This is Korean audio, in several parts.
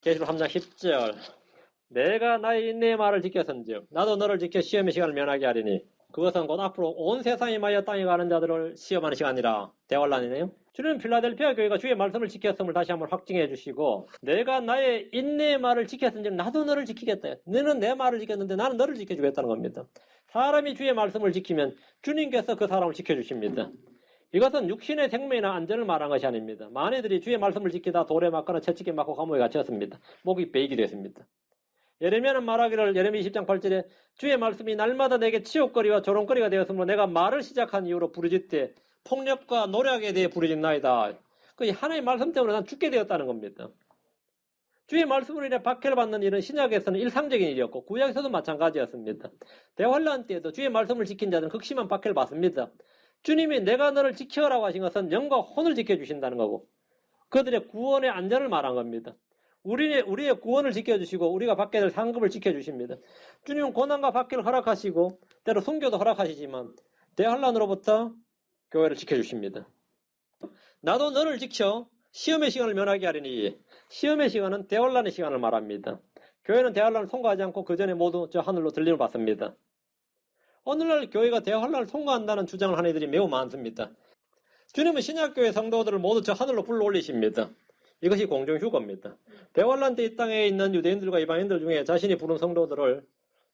계시록 3장 10절. 내가 나의 인내의 말을 지켰은즉 나도 너를 지켜 시험의 시간을 면하게 하리니 그것은 곧 앞으로 온 세상이 마여 땅에 가는 자들을 시험하는 시간이라. 대환란이네요. 주는 필라델피아 교회가 주의 말씀을 지켰음을 다시 한번 확증해 주시고, 내가 나의 인내의 말을 지켰은즉 나도 너를 지키겠다. 너는 내 말을 지켰는데 나는 너를 지켜주겠다는 겁니다. 사람이 주의 말씀을 지키면 주님께서 그 사람을 지켜주십니다. 이것은 육신의 생명이나 안전을 말한 것이 아닙니다. 마네들이 주의 말씀을 지키다 돌에 맞거나 채찍에 맞고 감옥에 갇혔습니다. 목이 베이게 됐습니다. 예레미야는 말하기를 예레미야 20장 8절에 주의 말씀이 날마다 내게 치욕거리와 조롱거리가 되었으므로 내가 말을 시작한 이후로 부르짖되 폭력과 노력에 대해 부르짖나이다. 그 하나님의 말씀 때문에 난 죽게 되었다는 겁니다. 주의 말씀으로 인해 박해를 받는 일은 신약에서는 일상적인 일이었고 구약에서도 마찬가지였습니다. 대환란 때에도 주의 말씀을 지킨 자들은 극심한 박해를 받습니다. 주님이 내가 너를 지켜라고 하신 것은 영과 혼을 지켜주신다는 거고 그들의 구원의 안전을 말한 겁니다. 우리의 구원을 지켜주시고 우리가 받게 될 상급을 지켜주십니다. 주님은 고난과 박해를 허락하시고 때로 순교도 허락하시지만 대환란으로부터 교회를 지켜주십니다. 나도 너를 지켜 시험의 시간을 면하게 하리니. 시험의 시간은 대환란의 시간을 말합니다. 교회는 대환란을 통과하지 않고 그 전에 모두 저 하늘로 들림을 받습니다. 오늘날 교회가 대환란을 통과한다는 주장을 하는 이들이 매우 많습니다. 주님은 신약교회 성도들을 모두 저 하늘로 불러올리십니다. 이것이 공정휴거입니다. 대환란 때 이 땅에 있는 유대인들과 이방인들 중에 자신이 부른 성도들을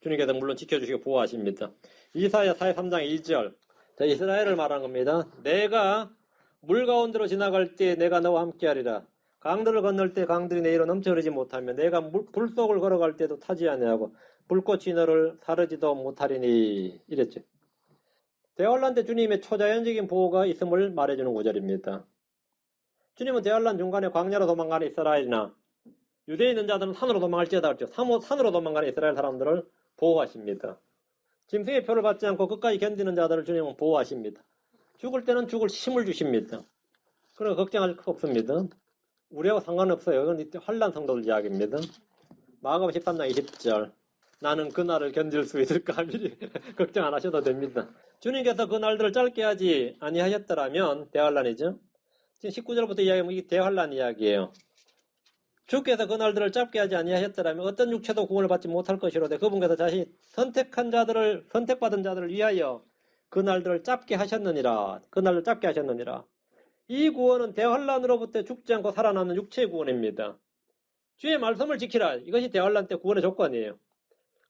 주님께서 물론 지켜주시고 보호하십니다. 이사야 43장 2절. 자, 이스라엘을 말한 겁니다. 내가 물 가운데로 지나갈 때 내가 너와 함께하리라. 강들을 건널 때 강들이 내 위로 넘쳐 흐르지 못하며 내가 불 속을 걸어갈 때도 타지 아니하고 불꽃이 너를 사르지도 못하리니. 이랬죠. 대환란 때 주님의 초자연적인 보호가 있음을 말해주는 구절입니다. 주님은 대환란 중간에 광야로 도망가는 이스라엘이나 유대에 있는 자들은 산으로 도망갈지어다 그랬죠. 산으로 도망가는 이스라엘 사람들을 보호하십니다. 짐승의 표를 받지 않고 끝까지 견디는 자들을 주님은 보호하십니다. 죽을 때는 죽을 힘을 주십니다. 그러나 걱정할 거 없습니다. 우리하고 상관없어요. 이건 이때 환란 성도들 이야기입니다. 마가복음 13장 20절. 나는 그날을 견딜 수 있을까 미리 걱정 안 하셔도 됩니다. 주님께서 그 날들을 짧게 하지 아니하셨더라면 대환란이죠. 지금 19절부터 이야기하면 이게 대환란 이야기예요. 주께서 그 날들을 짧게 하지 아니하셨더라면 어떤 육체도 구원을 받지 못할 것이로되 그분께서 자신이 선택받은 자들을 위하여 그 날들을 짧게 하셨느니라. 그 날을 짧게 하셨느니라. 이 구원은 대환란으로부터 죽지 않고 살아남는 육체의 구원입니다. 주의 말씀을 지키라. 이것이 대환란 때 구원의 조건이에요.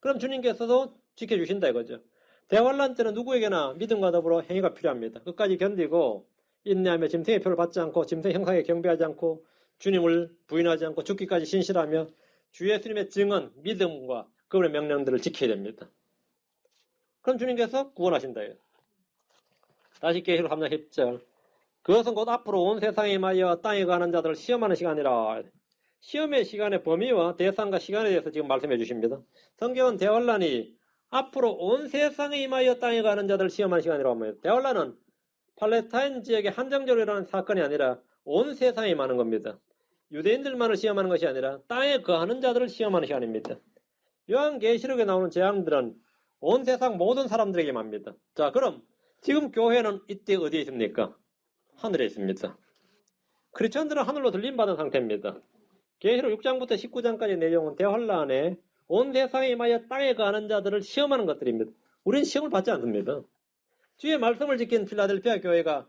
그럼 주님께서도 지켜주신다 이거죠. 대환란 때는 누구에게나 믿음과 더불어 행위가 필요합니다. 끝까지 견디고 인내하며 짐승의 표를 받지 않고 짐승 형상에 경배하지 않고 주님을 부인하지 않고 죽기까지 신실하며 주 예수님의 증언, 믿음과 그분의 명령들을 지켜야 됩니다. 그럼 주님께서 구원하신다. 다시 계시록 3장 10절. 그것은 곧 앞으로 온 세상에 임하여 땅에 가는 자들을 시험하는 시간이라. 시험의 시간의 범위와 대상과 시간에 대해서 지금 말씀해 주십니다. 성경은 대환란이 앞으로 온 세상에 임하여 땅에 가는 자들을 시험하는 시간이라고 합니다. 대환란은 팔레스타인 지역에 한정적으로 일어나는 사건이 아니라 온 세상에 임하는 겁니다. 유대인들만을 시험하는 것이 아니라 땅에 거하는 자들을 시험하는 시간입니다. 요한계시록에 나오는 재앙들은 온 세상 모든 사람들에게 맙니다. 자, 그럼 지금 교회는 이때 어디에 있습니까? 하늘에 있습니다. 크리스천들은 하늘로 들림받은 상태입니다. 계시록 6장부터 19장까지의 내용은 대환란에 온 세상에 임하여 땅에 거하는 자들을 시험하는 것들입니다. 우리는 시험을 받지 않습니다. 주의 말씀을 지킨 필라델피아 교회가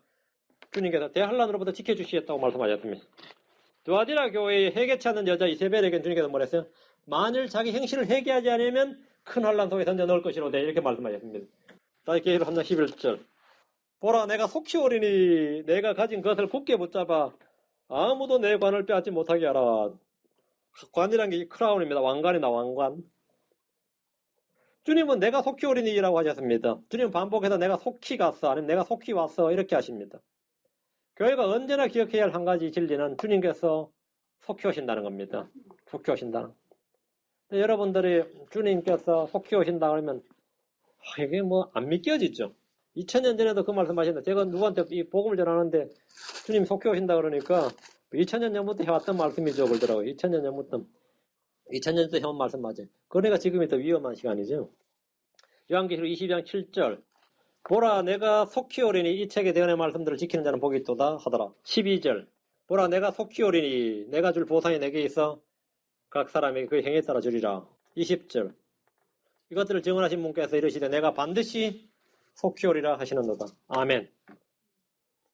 주님께서 대환란으로부터 지켜주시겠다고 말씀하셨습니다. 두아디라 교회의 회개치 않는 여자 이세벨에게는 주님께서 뭐랬어요? 만일 자기 행실을 회개하지 않으면 큰 환란 속에 던져 넣을 것이로되 이렇게 말씀하셨습니다. 다시 계시록 3장 11절. 보라 내가 속히 오리니 내가 가진 것을 굳게 붙잡아 아무도 내 관을 빼앗지 못하게 하라. 관이란 게 크라운입니다. 왕관이다 왕관. 주님은 내가 속히 오리니라고 하셨습니다. 주님은 반복해서 내가 속히 갔어 아니면 내가 속히 왔어 이렇게 하십니다. 교회가 언제나 기억해야 할 한 가지 진리는 주님께서 속히 오신다는 겁니다. 속히 오신다. 여러분들이 주님께서 속히 오신다 그러면 이게 뭐 안 믿겨지죠. 2000년 전에도 그 말씀하셨는데 제가 누구한테 이 복음을 전하는데 주님 속히 오신다 그러니까 2000년 전부터 해왔던 말씀이죠 그러더라고요. 2000년 전부터 2000년 전부터 해온 말씀 맞아요. 그러니까 지금이 더 위험한 시간이죠. 요한계시록 22장 7절 보라 내가 속히 오리니 이 책에 대언의 말씀들을 지키는 자는 복이 있도다 하더라. 12절 보라 내가 속히 오리니 내가 줄 보상이 내게 있어 각 사람에게 그 행위에 따라 주리라. 20절. 이것들을 증언하신 분께서 이르시되 내가 반드시 속히 오리라 하시는도다. 아멘.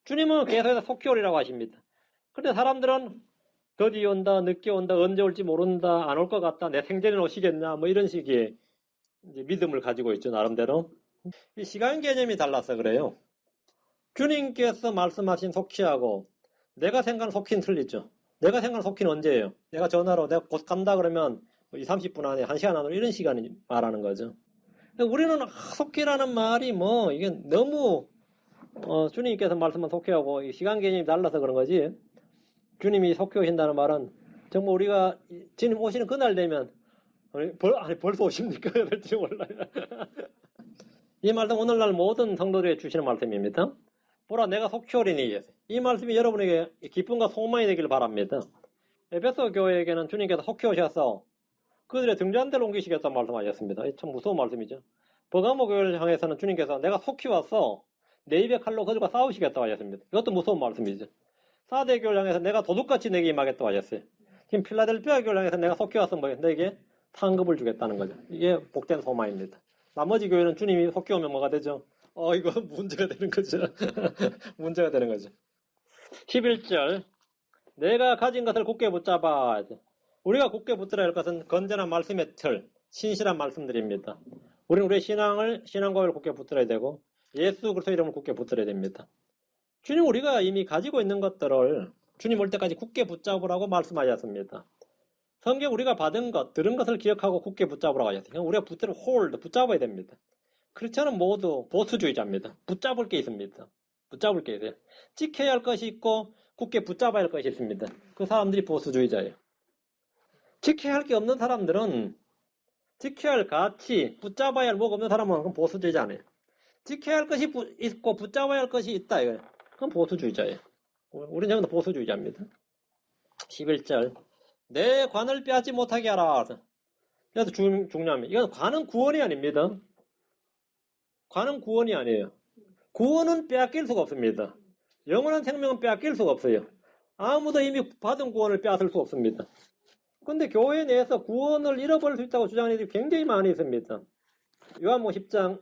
주님은 계속해서 속히 오리라고 하십니다. 그런데 사람들은 더디 온다, 늦게 온다, 언제 올지 모른다, 안 올 것 같다, 내 생전에 오시겠냐, 뭐 이런 식의 이제 믿음을 가지고 있죠, 나름대로. 이 시간 개념이 달라서 그래요. 주님께서 말씀하신 속히하고 내가 생각하는 속히는 틀리죠. 내가 생각하는 속히는 언제예요? 내가 전화로 내가 곧 간다 그러면 20, 30분 안에, 1시간 안으로 이런 시간이 말하는 거죠. 우리는 속히라는 말이 뭐 이게 너무 주님께서 말씀한 속히하고 시간 개념이 달라서 그런 거지. 주님이 속히 오신다는 말은 정말 우리가 주님 오시는 그날 되면 벌써 오십니까? 될지 몰라요. 이 말씀 오늘날 모든 성도들에게 주시는 말씀입니다. 보라 내가 속히 오리니. 이 말씀이 여러분에게 기쁨과 소망이 되기를 바랍니다. 에베소 교회에게는 주님께서 속히 오셔서 그들의 등잔 대로 옮기시겠다고 말씀하셨습니다. 참 무서운 말씀이죠. 버가모 교회를 향해서는 주님께서 내가 속히 와서 내 입의 칼로 그들과 싸우시겠다고 하셨습니다. 이것도 무서운 말씀이죠. 사대 교회를 향해서 내가 도둑같이 내게 임하겠다고 하셨어요. 지금 필라델피아 교회를 향해서 내가 속히 와서 너에게 상급을 주겠다는 거죠. 이게 복된 소망입니다. 나머지 교회는 주님이 속히 오면 뭐가 되죠? 이거 문제가 되는 거죠. 문제가 되는 거죠. 11절. 내가 가진 것을 굳게 붙잡아. 우리가 굳게 붙들어야 할 것은 건전한 말씀의 틀, 신실한 말씀들입니다. 우리는 우리의 신앙고를 굳게 붙들어야 되고 예수 그리스도 이름을 굳게 붙들어야 됩니다. 주님 우리가 이미 가지고 있는 것들을 주님 올 때까지 굳게 붙잡으라고 말씀하셨습니다. 성경 우리가 받은 것, 들은 것을 기억하고 굳게 붙잡으라고 하셨어요. 우리가 붙잡아야 됩니다. 크리스천은 모두 보수주의자입니다. 붙잡을 게 있습니다. 붙잡을 게 있어요. 지켜야 할 것이 있고 굳게 붙잡아야 할 것이 있습니다. 그 사람들이 보수주의자예요. 지켜야 할 게 없는 사람들은 지켜야 할 가치, 붙잡아야 할 뭐가 없는 사람은 그건 보수주의자 아니에요. 지켜야 할 것이 있고 붙잡아야 할 것이 있다. 이거예요. 그건 보수주의자예요. 우리는 전부 다 보수주의자입니다. 11절. 내 관을 빼앗지 못하게 하라. 이것도 중요합니다. 이건 관은 구원이 아닙니다. 관은 구원이 아니에요. 구원은 빼앗길 수가 없습니다. 영원한 생명은 빼앗길 수가 없어요. 아무도 이미 받은 구원을 빼앗을 수 없습니다. 그런데 교회 내에서 구원을 잃어버릴 수 있다고 주장하는 일이 굉장히 많이 있습니다. 요한복음 10장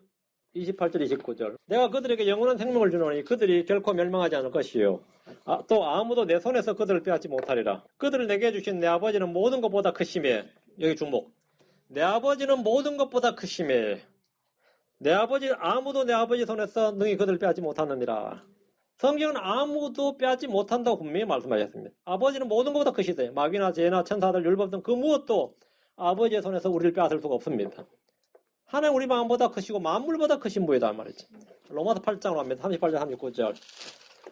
28절 29절. 내가 그들에게 영원한 생명을 주노니 그들이 결코 멸망하지 않을 것이요. 또 아무도 내 손에서 그들을 빼앗지 못하리라. 그들을 내게 주신 내 아버지는 모든 것보다 크심에. 여기 주목. 내 아버지는 모든 것보다 크심에. 아무도 내 아버지 손에서 능히 그들을 빼앗지 못하느니라. 성경은 아무도 빼앗지 못한다고 분명히 말씀하셨습니다. 아버지는 모든 것보다 크시대요. 마귀나 죄나 천사들, 율법 등 그 무엇도 아버지의 손에서 우리를 빼앗을 수가 없습니다. 하나님 우리 마음보다 크시고 만물보다 크신 분이다 말이죠. 로마서 8장으로 합니다. 38절 39절.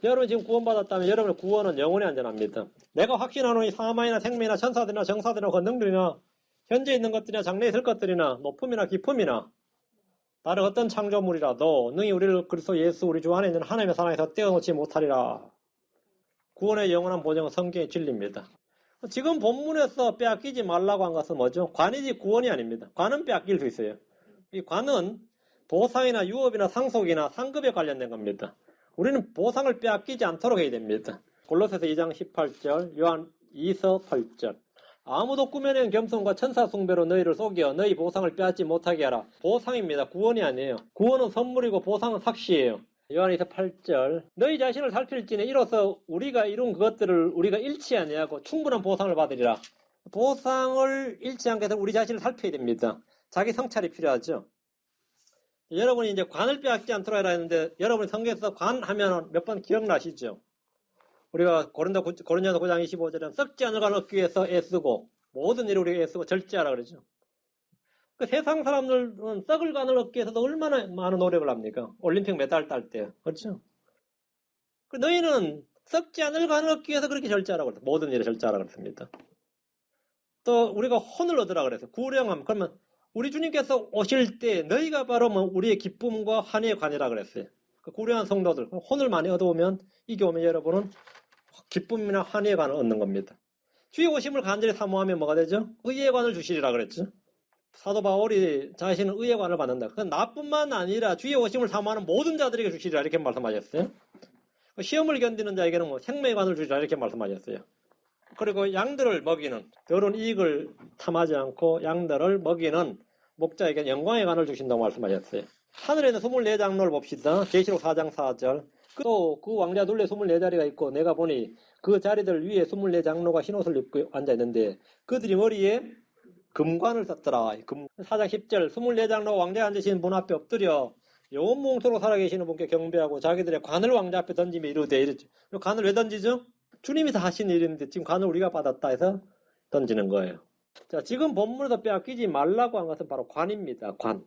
여러분 지금 구원받았다면 여러분의 구원은 영원히 안전합니다. 내가 확신하노니 사망이나 생명이나 천사들이나 정사들이나 권능들이나 현재 있는 것들이나 장래에 있을 것들이나 높음이나 깊음이나 다른 어떤 창조물이라도 능히 우리를 그리스도 예수 우리 주 안에 있는 하나님의 사랑에서 떼어놓지 못하리라. 구원의 영원한 보증은 성경의 진리입니다. 지금 본문에서 빼앗기지 말라고 한 것은 뭐죠? 관이지 구원이 아닙니다. 관은 빼앗길 수 있어요. 이 관은 보상이나 유업이나 상속이나 상급에 관련된 겁니다. 우리는 보상을 빼앗기지 않도록 해야 됩니다. 골로새서 2장 18절, 요한 2서 8절. 아무도 꾸며낸 겸손과 천사 숭배로 너희를 속여 너희 보상을 빼앗지 못하게 하라. 보상입니다. 구원이 아니에요. 구원은 선물이고 보상은 삭시예요. 요한에서 8절. 너희 자신을 살필지니 이로써 우리가 이룬 그것들을 우리가 잃지 아니하고 충분한 보상을 받으리라. 보상을 잃지 않게 해서 우리 자신을 살펴야 됩니다. 자기 성찰이 필요하죠. 여러분이 이제 관을 빼앗지 않도록 해라 했는데 여러분이 성경에서 관 하면 몇 번 기억나시죠? 우리가 고린도서 9장 25절에 썩지 않을 관을 얻기 위해서 애쓰고 모든 일을 우리가 애쓰고 절제하라 그러죠. 그 세상 사람들은 썩을 관을 얻기 위해서도 얼마나 많은 노력을 합니까? 올림픽 메달 딸 때. 그렇죠? 그 너희는 썩지 않을 관을 얻기 위해서 그렇게 절제하라고 그랬어요. 모든 일에 절제하라고 그랬습니다. 또 우리가 혼을 얻으라 그랬어요. 구령함. 그러면 우리 주님께서 오실 때 너희가 바로 우리의 기쁨과 환희의 관이라 그랬어요. 그 구령한 성도들 혼을 많이 얻어오면 이게 오면 여러분은 기쁨이나 환희의 관을 얻는 겁니다. 주의 오심을 간절히 사모하면 뭐가 되죠? 의의 관을 주시리라 그랬죠. 사도 바울이 자신은 의의 관을 받는다. 그건 나뿐만 아니라 주의 오심을 사모하는 모든 자들에게 주시리라 이렇게 말씀하셨어요. 시험을 견디는 자에게는 생명의 관을 주시리라 이렇게 말씀하셨어요. 그리고 양들을 먹이는 더러운 이익을 탐하지 않고 양들을 먹이는 목자에게 영광의 관을 주신다고 말씀하셨어요. 하늘에 있는 24장로를 봅시다. 계시록 4장 4절. 또 그 왕자 둘레 24자리가 있고 내가 보니 그 자리들 위에 24장로가 흰옷을 입고 앉아있는데 그들이 머리에 금관을 썼더라. 4장 10절 24장로 왕자에 앉으신 분 앞에 엎드려 영원 몽토로 살아계시는 분께 경배하고 자기들의 관을 왕자 앞에 던지며 이르되 이랬죠. 관을 왜 던지죠? 주님이 다 하신 일인데 지금 관을 우리가 받았다 해서 던지는 거예요. 자, 지금 본문에서 빼앗기지 말라고 한 것은 바로 관입니다. 관.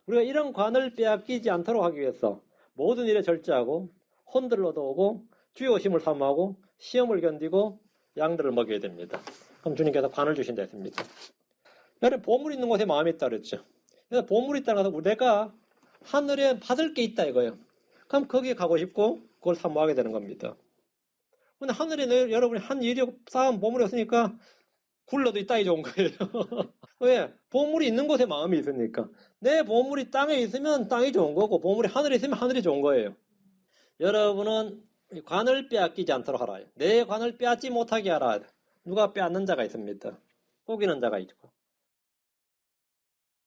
우리가 이런 관을 빼앗기지 않도록 하기 위해서 모든 일에 절제하고 혼들을 얻어오고 주의 오심을 사모하고 시험을 견디고 양들을 먹여야 됩니다. 그럼 주님께서 관을 주신다 했습니다. 여러분 보물 있는 곳에 마음이 있다 그랬죠. 그래서 보물이 있다는 것은 내가 하늘에 받을 게 있다 이거예요. 그럼 거기에 가고 싶고 그걸 사모하게 되는 겁니다. 근데 하늘에 여러분이 한 일이 쌓은 보물이 없으니까 굴러도 이 땅이 좋은 거예요. 왜? 보물이 있는 곳에 마음이 있으니까. 내 보물이 땅에 있으면 땅이 좋은 거고 보물이 하늘에 있으면 하늘이 좋은 거예요. 여러분은 관을 빼앗기지 않도록 하라. 내 관을 빼앗지 못하게 하라. 누가 빼앗는 자가 있습니다. 속이는 자가 있고.